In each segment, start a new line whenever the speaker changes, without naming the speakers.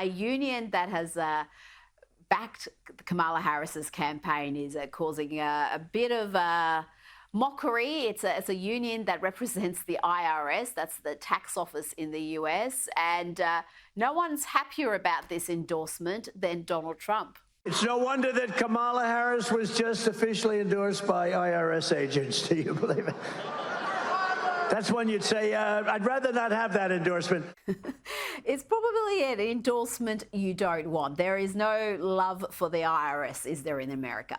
a union that has backed Kamala Harris's campaign is causing a bit of mockery. It's a union that represents the IRS, that's the tax office in the US, and no one's happier about this endorsement than Donald Trump.
It's no wonder that Kamala Harris was just officially endorsed by IRS agents. Do you believe it? That's when you'd say, I'd rather not have that endorsement.
It's probably an endorsement you don't want. There is no love for the IRS, is there, in America?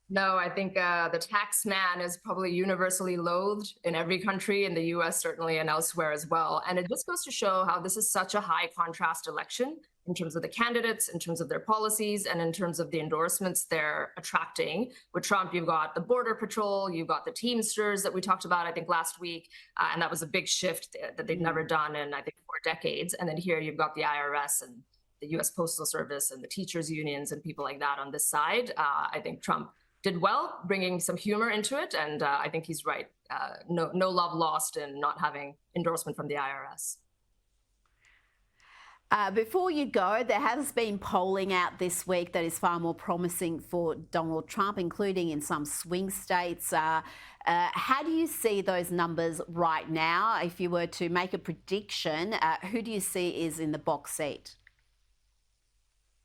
No, I think the tax man is probably universally loathed in every country, in the US certainly, and elsewhere as well. And it just goes to show how this is such a high contrast election in terms of the candidates, in terms of their policies, and in terms of the endorsements they're attracting. With Trump, you've got the Border Patrol, you've got the Teamsters that we talked about, I think, last week. And that was a big shift that they've never done in, I think, 4 decades. And then here you've got the IRS and the US Postal Service and the teachers' unions and people like that on this side. I think Trump did well, bringing some humor into it. And I think he's right. No love lost in not having endorsement from the IRS.
Before you go, there has been polling out this week that is far more promising for Donald Trump, including in some swing states. How do you see those numbers right now? If you were to make a prediction, who do you see is in the box seat?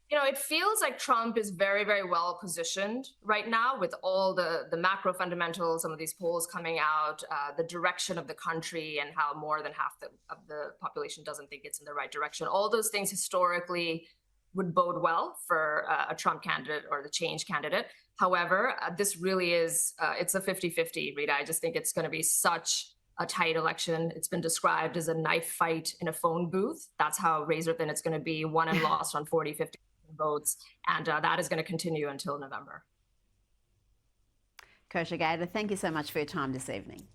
You know, it feels like Trump is very, very well positioned right now with all the macro fundamentals, some of these polls coming out, the direction of the country and how more than half of the population doesn't think it's in the right direction. All those things historically would bode well for a Trump candidate or the change candidate. However, this really is, it's a 50-50, Rita. I just think it's going to be such a tight election. It's been described as a knife fight in a phone booth. That's how razor thin it's going to be, won and lost on 40-50 votes, and that is going to continue until November.
Kosha Gator, thank you so much for your time this evening.